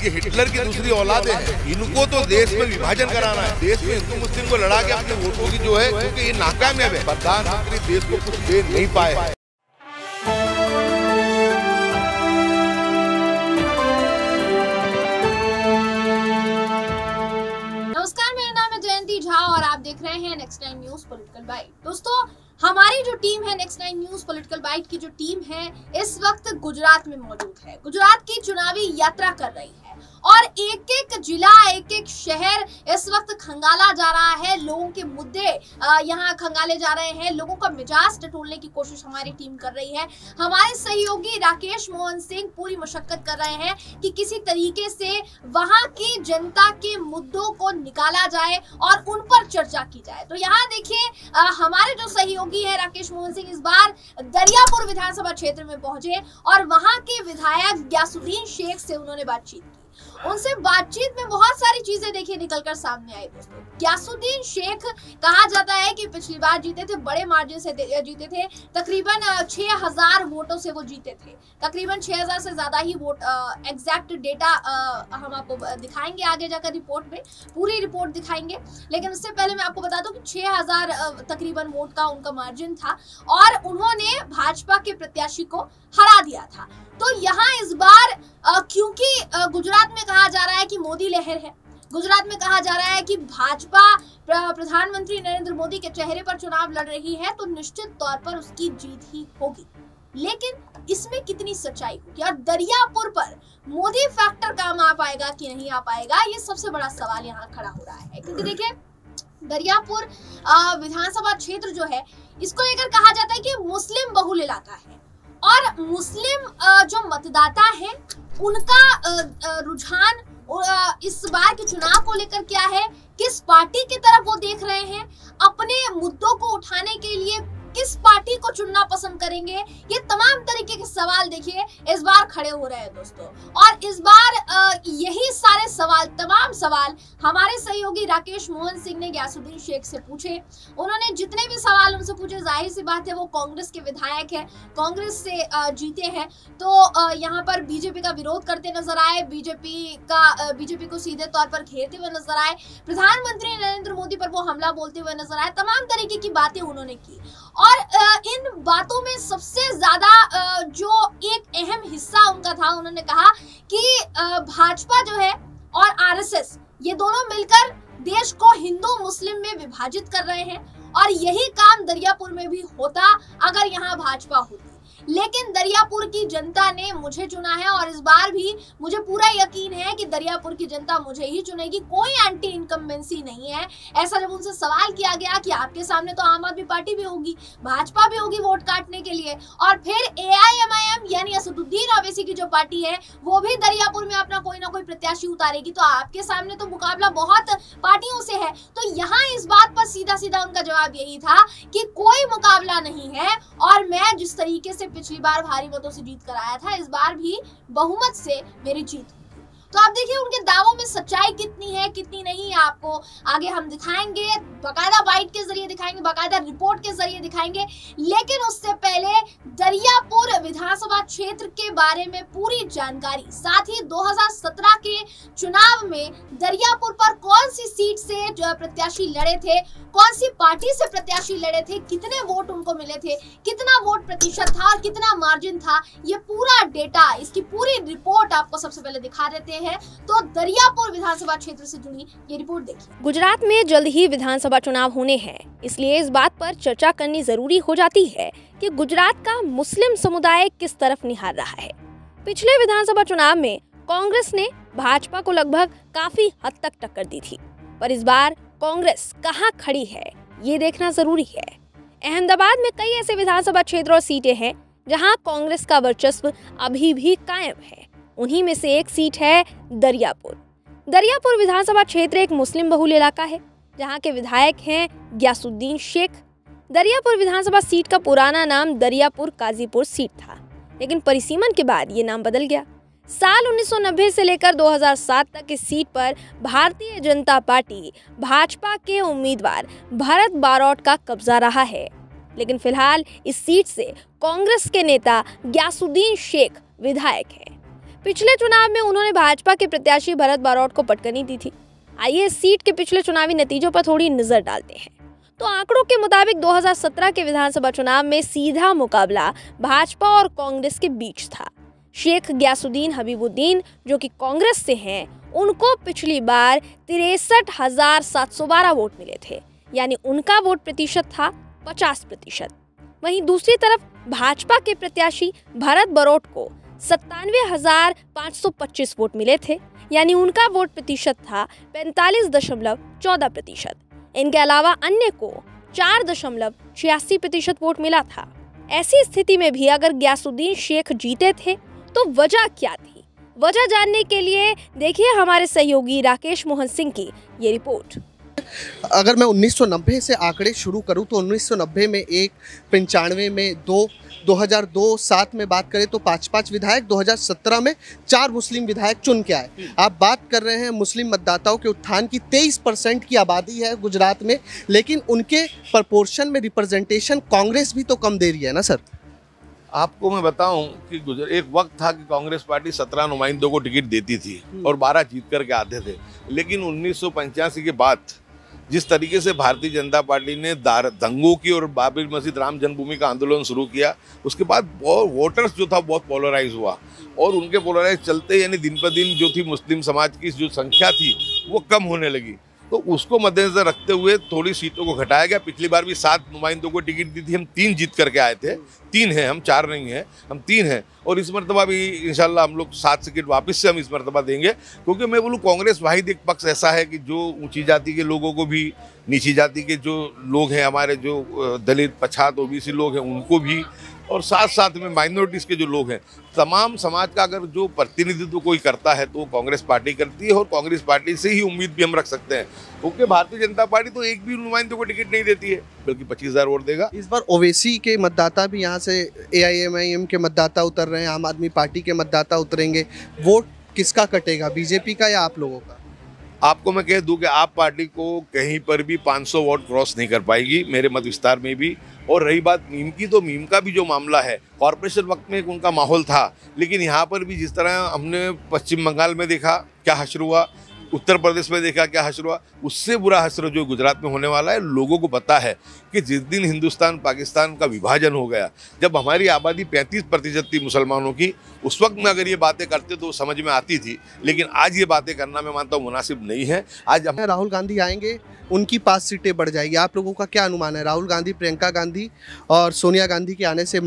ये हिटलर की दूसरी औलादे हैं। इनको तो देश में विभाजन कराना है, देश में हिंदू मुस्लिम को लड़ा के अपने वोटों की जो है, क्योंकि ये नाकामयाब है। प्रधानमंत्री देश को कुछ दे नहीं पाए। नमस्कार, मेरा नाम है जयंती झा और आप देख रहे हैं नेक्स्ट 9 न्यूज पॉलिटिकल बाइट। दोस्तों, हमारी जो टीम है नेक्स्ट 9 न्यूज पॉलिटिकल बाइट की जो टीम है इस वक्त गुजरात में मौजूद है। गुजरात की चुनावी यात्रा कर रही है और एक एक जिला, एक एक शहर इस वक्त खंगाला जा रहा है। लोगों के मुद्दे यहाँ खंगाले जा रहे हैं, लोगों का मिजाज टटोलने की कोशिश हमारी टीम कर रही है। हमारे सहयोगी राकेश मोहन सिंह पूरी मशक्कत कर रहे हैं कि किसी तरीके से वहां की जनता के मुद्दों को निकाला जाए और उन पर चर्चा की जाए। तो यहाँ देखिए, हमारे जो सहयोगी है राकेश मोहन सिंह इस बार दरियापुर विधानसभा क्षेत्र में पहुंचे और वहां के विधायक ग्यासुद्दीन शेख से उन्होंने बातचीत की। उनसे बातचीत में बहुत सारी चीजें देखिए निकलकर सामने आई। दोस्तों, ग्यासुद्दीन शेख कहा जाता है कि पिछली बार जीते थे, बड़े मार्जिन से जीते थे, तकरीबन 6000 वोटों से वो जीते थे। तकरीबन 6000 से ज्यादा ही वोट, एग्जैक्ट डेटा हम आपको दिखाएंगे आगे जाकर रिपोर्ट में, पूरी रिपोर्ट दिखाएंगे। लेकिन उससे पहले मैं आपको बता दूं कि 6000 तकरीबन वोट का उनका मार्जिन था और उन्होंने भाजपा के प्रत्याशी को हरा दिया था। तो यहाँ इस बार क्योंकि गुजरात में कहा जा रहा है कि मोदी लहर है, गुजरात में कहा जा रहा है कि भाजपा प्रधानमंत्री नरेंद्र मोदी के चेहरे पर चुनाव लड़ रही है, तो निश्चित तौर पर उसकी जीत ही होगी। लेकिन इसमें कितनी सच्चाई होगी और दरियापुर पर मोदी फैक्टर काम आ पाएगा कि नहीं आ पाएगा, ये सबसे बड़ा सवाल यहाँ खड़ा हो रहा है। क्योंकि देखिए, दरियापुर विधानसभा क्षेत्र जो है, इसको लेकर कहा जाता है कि मुस्लिम बहुल इलाका है और मुस्लिम जो मतदाता हैं उनका रुझान इस बार के चुनाव को लेकर क्या है, किस पार्टी की तरफ वो देख रहे हैं, अपने मुद्दों को उठाने के लिए किस पार्टी को चुनना पसंद करेंगे, ये तमाम तरीके के सवाल देखिए इस बार खड़े हो रहे हैं दोस्तों। और इस बार यही सारे सवाल, तमाम सवाल हमारे सहयोगी राकेश मोहन सिंह ने ग्यासुद्दीन शेख से पूछे। उन्होंने जितने भी सवाल उनसे पूछे, जाहिर सी बात है वो कांग्रेस के विधायक है, कांग्रेस से जीते हैं, तो यहाँ पर बीजेपी का विरोध करते नजर आए, बीजेपी को सीधे तौर पर घेरते हुए नजर आए, प्रधानमंत्री नरेंद्र मोदी पर वो हमला बोलते हुए नजर आए, तमाम तरीके की बातें उन्होंने की। और इन बातों में सबसे ज्यादा जो एक अहम हिस्सा उनका था, उन्होंने कहा कि भाजपा जो है और आरएसएस, ये दोनों मिलकर देश को हिंदू मुस्लिम में विभाजित कर रहे हैं और यही काम दरियापुर में भी होता अगर यहाँ भाजपा होती। लेकिन दरियापुर की जनता ने मुझे चुना है और इस बार भी मुझे पूरा यकीन है कि दरियापुर की जनता मुझे ही चुनेगी, कोई एंटी इनकम्बेंसी नहीं है। ऐसा जब उनसे सवाल किया गया कि आपके सामने तो आम आदमी पार्टी भी होगी, भाजपा भी होगी वोट काटने के लिए, और फिर AIMIM यानी असदुद्दीन ओवैसी की जो पार्टी है वो भी दरियापुर में अपना कोई ना कोई प्रत्याशी उतारेगी, तो आपके सामने तो मुकाबला बहुत पार्टियों से है। तो यहाँ इस बात पर सीधा सीधा उनका जवाब यही था कि कोई मुकाबला नहीं है और मैं जिस तरीके से पिछली बार भारी मतों से जीत कर आया था, इस बार भी बहुमत से मेरी जीत होगी। तो आप देखिए उनके दावों में सच्चाई कितनी है कितनी नहीं है, आपको आगे हम दिखाएंगे, बाकायदा बाइट के जरिए दिखाएंगे, बाकायदा रिपोर्ट के जरिए दिखाएंगे। लेकिन उससे पहले दरियापुर विधानसभा क्षेत्र के बारे में पूरी जानकारी, साथ ही 2017 के चुनाव में दरियापुर पर कौन सी सीट से जो प्रत्याशी लड़े थे, कौन सी पार्टी से प्रत्याशी लड़े थे, कितने वोट उनको मिले थे, कितना वोट प्रतिशत था और कितना मार्जिन था, ये पूरा डेटा, इसकी पूरी रिपोर्ट आपको सबसे पहले दिखा देते हैं। तो दरियापुर विधानसभा क्षेत्र से जुड़ी ये रिपोर्ट देखिए। गुजरात में जल्द ही विधानसभा चुनाव होने हैं, इसलिए इस बात पर चर्चा करनी जरूरी हो जाती है कि गुजरात का मुस्लिम समुदाय किस तरफ निहार रहा है। पिछले विधानसभा चुनाव में कांग्रेस ने भाजपा को लगभग काफी हद तक टक्कर दी थी, पर इस बार कांग्रेस कहां खड़ी है ये देखना जरूरी है। अहमदाबाद में कई ऐसे विधानसभा क्षेत्र और सीटें हैं जहां कांग्रेस का वर्चस्व अभी भी कायम है। उन्हीं में से एक सीट है दरियापुर। दरियापुर विधानसभा क्षेत्र एक मुस्लिम बहुल इलाका है जहां के विधायक हैं ग्यासुद्दीन शेख। दरियापुर विधानसभा सीट का पुराना नाम दरियापुर काजीपुर सीट था, लेकिन परिसीमन के बाद ये नाम बदल गया। साल 1990 से लेकर 2007 तक इस सीट पर भारतीय जनता पार्टी भाजपा के उम्मीदवार भरत बारोट का कब्जा रहा है, लेकिन फिलहाल इस सीट से कांग्रेस के नेता ग्यासुद्दीन शेख विधायक हैं। पिछले चुनाव में उन्होंने भाजपा के प्रत्याशी भरत बारोट को पटकनी दी थी। आइए इस सीट के पिछले चुनावी नतीजों पर थोड़ी नजर डालते हैं। तो आंकड़ों के मुताबिक 2017 के विधानसभा चुनाव में सीधा मुकाबला भाजपा और कांग्रेस के बीच था। शेख गयासुद्दीन हबीबुद्दीन जो कि कांग्रेस से हैं, उनको पिछली बार 63,712 वोट मिले थे, यानी उनका वोट प्रतिशत था 50%। वहीं दूसरी तरफ भाजपा के प्रत्याशी भरत बारोट को 97,525 वोट मिले थे, यानी उनका वोट प्रतिशत था 45.14%। इनके अलावा अन्य को 4.86% वोट मिला था। ऐसी स्थिति में भी अगर गयासुद्दीन शेख जीते थे तो वजह क्या थी? वजह जानने के लिए देखिए हमारे सहयोगी राकेश मोहन सिंह की ये रिपोर्ट। अगर मैं 1990 से आंकड़े शुरू करूं तो 1990 में 1, 95 में 2, 2002, 7 में बात करें तो 5 विधायक, 2017 में 4 मुस्लिम विधायक चुन के आए। आप बात कर रहे हैं मुस्लिम मतदाताओं के उत्थान की। 23% की आबादी है गुजरात में, लेकिन उनके प्रपोर्शन में रिप्रेजेंटेशन कांग्रेस भी तो कम दे रही है ना सर। आपको मैं बताऊं कि एक वक्त था कि कांग्रेस पार्टी 17 नुमाइंदों को टिकट देती थी और 12 जीत करके आते थे, लेकिन 1985 के बाद जिस तरीके से भारतीय जनता पार्टी ने दंगों की और बाबरी मस्जिद राम जन्मभूमि का आंदोलन शुरू किया, उसके बाद वोटर्स जो था बहुत पोलराइज हुआ और उनके पोलराइज चलते यानी दिन पर दिन जो थी मुस्लिम समाज की जो संख्या थी वो कम होने लगी। तो उसको मद्देनजर रखते हुए थोड़ी सीटों को घटाया गया। पिछली बार भी 7 नुमाइंदों को टिकट दी थी, हम 3 जीत करके आए थे। 3 हैं, हम 4 नहीं हैं, हम 3 हैं और इस मरतबा भी इंशाल्लाह हम लोग 7 सीट वापस से हम इस मरतबा देंगे, क्योंकि मैं बोलूँ कांग्रेस वाहिद एक पक्ष ऐसा है कि जो ऊंची जाति के लोगों को भी, नीची जाति के जो लोग हैं हमारे, जो दलित पछात ओबीसी लोग हैं उनको भी, और साथ साथ में माइनॉरिटीज़ के जो लोग हैं, तमाम समाज का अगर जो प्रतिनिधित्व कोई करता है तो वो कांग्रेस पार्टी करती है और कांग्रेस पार्टी से ही उम्मीद भी हम रख सकते हैं, क्योंकि भारतीय जनता पार्टी तो एक भी नुमाइंदों को टिकट नहीं देती है, बल्कि 25,000 वोट देगा। इस बार ओवैसी के मतदाता भी यहाँ से AIMIM के मतदाता उतर रहे हैं, आम आदमी पार्टी के मतदाता उतरेंगे। वोट किसका कटेगा, बीजेपी का या आप लोगों का? आपको मैं कह दूं कि आप पार्टी को कहीं पर भी 500 वोट क्रॉस नहीं कर पाएगी, मेरे मत विस्तार में भी। और रही बात मीम की, तो मीम का भी जो मामला है, कॉर्पोरेशन वक्त में एक उनका माहौल था, लेकिन यहाँ पर भी जिस तरह हमने पश्चिम बंगाल में देखा क्या हश्र हुआ, उत्तर प्रदेश में देखा क्या हश्र हुआ, उससे बुरा हश्र जो गुजरात में होने वाला है। लोगों को पता है कि जिस दिन हिंदुस्तान पाकिस्तान का विभाजन हो गया, जब हमारी आबादी 35% थी मुसलमानों की, उस वक्त में अगर ये बातें करते तो समझ में आती थी, लेकिन आज ये बातें करना मैं मानता हूँ मुनासिब नहीं है। आज राहुल गांधी आएंगे, उनकी 5 सीटें बढ़ जाएगी। आप लोगों का क्या अनुमान है? राहुल गांधी, प्रियंका गांधी और सोनिया गांधी के आने से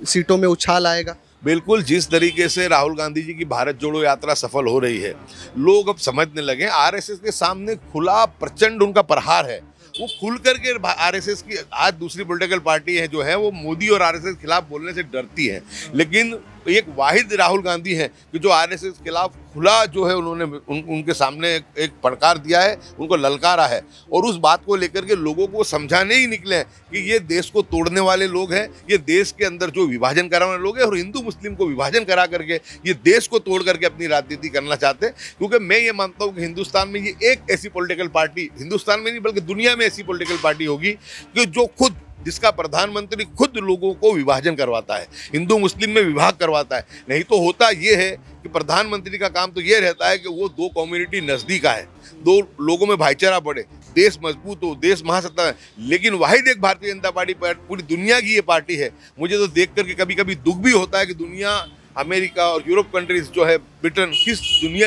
सीटों में उछाल आएगा? बिल्कुल, जिस तरीके से राहुल गांधी जी की भारत जोड़ो यात्रा सफल हो रही है, लोग अब समझने लगे RSS के सामने खुला प्रचंड उनका प्रहार है। वो खुल करके RSS की, आज दूसरी पॉलिटिकल पार्टी है जो है वो मोदी और RSS के खिलाफ बोलने से डरती है, लेकिन एक वाहिद राहुल गांधी है कि जो RSS के खिलाफ खुला जो है उन्होंने उनके सामने एक फटकार दिया है, उनको ललकारा है और उस बात को लेकर के लोगों को समझाने ही निकले हैं कि ये देश को तोड़ने वाले लोग हैं, ये देश के अंदर जो विभाजन कराने वाले लोग हैं और हिंदू मुस्लिम को विभाजन करा करके ये देश को तोड़ करके अपनी राजनीति करना चाहते हैं। क्योंकि मैं ये मानता हूँ कि हिंदुस्तान में ये एक ऐसी पॉलिटिकल पार्टी, हिंदुस्तान में नहीं बल्कि दुनिया में ऐसी पॉलिटिकल पार्टी होगी कि जो खुद, जिसका प्रधानमंत्री खुद लोगों को विभाजन करवाता है, हिंदू मुस्लिम में विभाग करवाता है। नहीं तो होता ये है कि प्रधानमंत्री का काम तो ये रहता है कि वो 2 कम्युनिटी नज़दीक आए, 2 लोगों में भाईचारा बढ़े, देश मजबूत हो, देश महासत्ता है। लेकिन वाहिद एक भारतीय जनता पार्टी पूरी दुनिया की ये पार्टी है। मुझे तो देख करके कभी कभी दुख भी होता है कि दुनिया, अमेरिका और यूरोप कंट्रीज जो है, ब्रिटेन,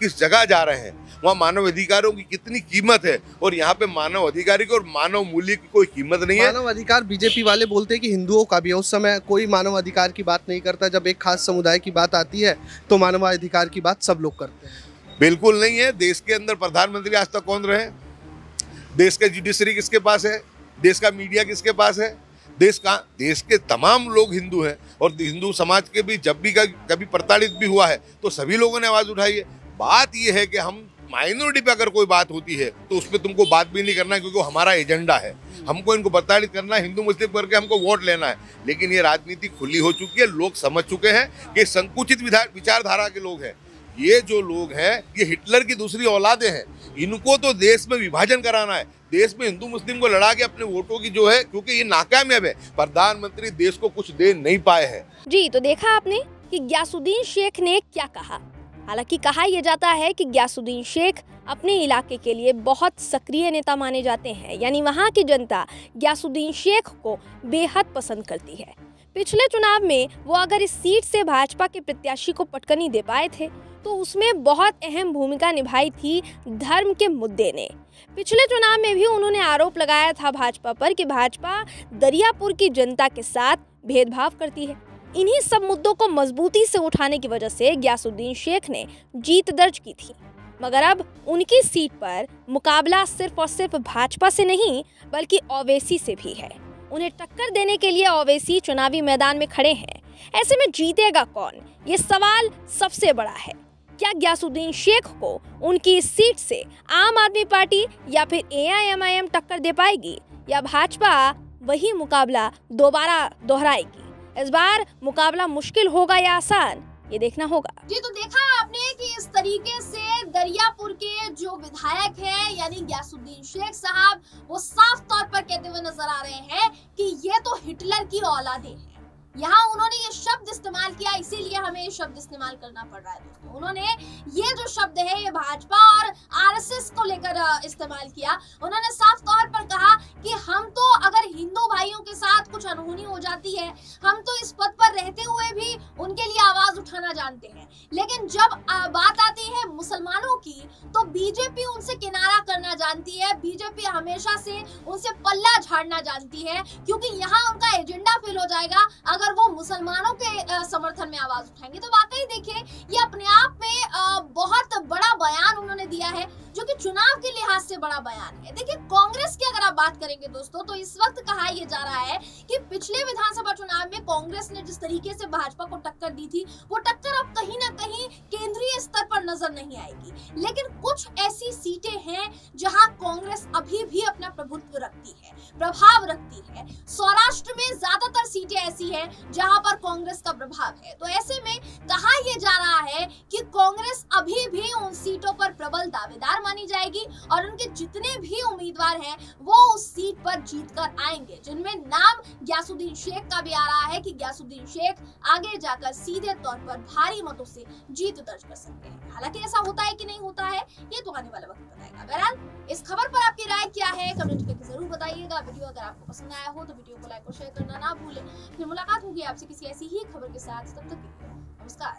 किस जगह जा रहे हैं, वहाँ मानव अधिकारों की कितनी कीमत है और यहाँ पे मानव अधिकारी की और मानव मूल्य की कोई कीमत नहीं है। मानव अधिकार बीजेपी वाले बोलते हैं कि हिंदुओं का भी है, उस समय कोई मानव अधिकार की बात नहीं करता, जब एक खास समुदाय की बात आती है तो मानव अधिकार की बात सब लोग करते हैं। बिल्कुल नहीं है। देश के अंदर प्रधानमंत्री आज तक कौन रहे? देश का जुडिशरी किसके पास है? देश का मीडिया किसके पास है? देश के तमाम लोग हिंदू हैं और हिंदू समाज के भी जब भी कभी प्रताड़ित भी हुआ है तो सभी लोगों ने आवाज़ उठाई है। बात यह है कि हम माइनॉरिटी पे अगर कोई बात होती है तो उस पर तुमको बात भी नहीं करना, क्योंकि हमारा एजेंडा है, हमको इनको प्रताड़ित करना है, हिंदू मुस्लिम करके हमको वोट लेना है। लेकिन ये राजनीति खुली हो चुकी है, लोग समझ चुके हैं कि संकुचित विचारधारा के लोग हैं। ये जो लोग हैं ये हिटलर की दूसरी औलादें हैं, इनको तो देश में विभाजन कराना है, देश में हिंदू मुस्लिम को लड़ा के अपने वोटों की जो है, क्योंकि ये नाकामयाब है, प्रधानमंत्री देश को कुछ दे नहीं पाए हैं। जी, तो देखा आपने, कि गयासुद्दीन शेख ने क्या कहा। हालांकि कहा यह जाता है कि गयासुद्दीन शेख अपने इलाके के लिए बहुत सक्रिय नेता माने जाते हैं, यानी वहां की जनता गयासुद्दीन शेख को बेहद पसंद करती है। पिछले चुनाव में वो अगर इस सीट से भाजपा के प्रत्याशी को पटकनी दे पाए थे तो उसमें बहुत अहम भूमिका निभाई थी धर्म के मुद्दे ने। पिछले चुनाव में भी उन्होंने आरोप लगाया था भाजपा पर कि भाजपा दरियापुर की जनता के साथ भेदभाव करती है। इन्हीं सब मुद्दों को मजबूती से उठाने की वजह से गयासुद्दीन शेख ने जीत दर्ज की थी। मगर अब उनकी सीट पर मुकाबला सिर्फ और सिर्फ भाजपा से नहीं बल्कि ओवैसी से भी है। उन्हें टक्कर देने के लिए ओवैसी चुनावी मैदान में खड़े हैं। ऐसे में जीतेगा कौन, ये सवाल सबसे बड़ा है। क्या गयासुद्दीन शेख को उनकी इस सीट से आम आदमी पार्टी या फिर AIMIM टक्कर दे पाएगी, या भाजपा वही मुकाबला दोबारा दोहराएगी? इस बार मुकाबला मुश्किल होगा या आसान, ये देखना होगा। जी, तो देखा आपने कि इस तरीके से दरियापुर के जो विधायक हैं यानी गयासुद्दीन शेख साहब, वो साफ तौर पर कहते हुए नजर आ रहे हैं कि ये तो हिटलर की औलादे हैं। यहाँ उन्होंने ये शब्द इस्तेमाल किया, इसीलिए हमें ये शब्द इस्तेमाल करना पड़ रहा है दोस्तों। उन्होंने ये जो शब्द है ये भाजपा और RSS को लेकर इस्तेमाल किया। उन्होंने साफ तौर पर कहा कि हम तो अगर हिंदू भाइयों के साथ कुछ अनहोनी हो जाती है, हम तो इस पद पर रहते हुए भी उनके लिए आवाज उठाना जानते हैं, लेकिन जब बात आती है मुसलमानों की तो बीजेपी उनसे किनारा करना जानती है। बीजेपी हमेशा से उनसे पल्ला झाड़ना जानती है, क्योंकि यहाँ उनका एजेंडा फेल हो जाएगा अगर वो मुसलमानों के समर्थन में आवाज उठाएंगे। तो वाकई देखिए, ये अपने आप में बहुत बड़ा बयान उन्होंने दिया है, जो कि चुनाव के लिहाज से बड़ा बयान है। देखिए, कांग्रेस की अगर आप बात करेंगे दोस्तों, तो इस वक्त कहा यह जा रहा है कि पिछले विधानसभा चुनाव में कांग्रेस ने जिस तरीके से भाजपा को टक्कर दी थी, वो टक्कर अब कहीं ना कहीं केंद्रीय स्तर पर नजर नहीं आएगी। लेकिन कुछ ऐसी सीटें हैं जहां कांग्रेस अभी भी अपना प्रभुत्व रखती है, प्रभाव रखती है। सौराष्ट्र में ज्यादातर सीटें ऐसी हैं जहां पर कांग्रेस का प्रभाव है। तो ऐसे में कहा यह जा रहा है कि कांग्रेस अभी भी उन सीटों पर प्रबल दावेदार मानी जाएगी और उनके जितने भी उम्मीदवार हैं वो उस सीट पर जीतकर आएंगे, जिनमें नाम गयासुद्दीन शेख का भी आ रहा है कि गयासुद्दीन शेख आगे जाकर सीधे तौर पर भारी मतों से जीत दर्ज कर सकते हैं। हालांकि ऐसा होता है कि नहीं होता है, ये तो आने वाला वक्त बताएगा। बहरहाल, इस खबर पर आपकी राय क्या है कमेंट करके जरूर बताइएगा। वीडियो अगर आपको पसंद आया हो तो वीडियो को लाइक और शेयर करना ना भूलें। फिर मुलाकात होगी आपसे किसी ऐसी ही खबर के साथ। तब तक के लिए नमस्कार।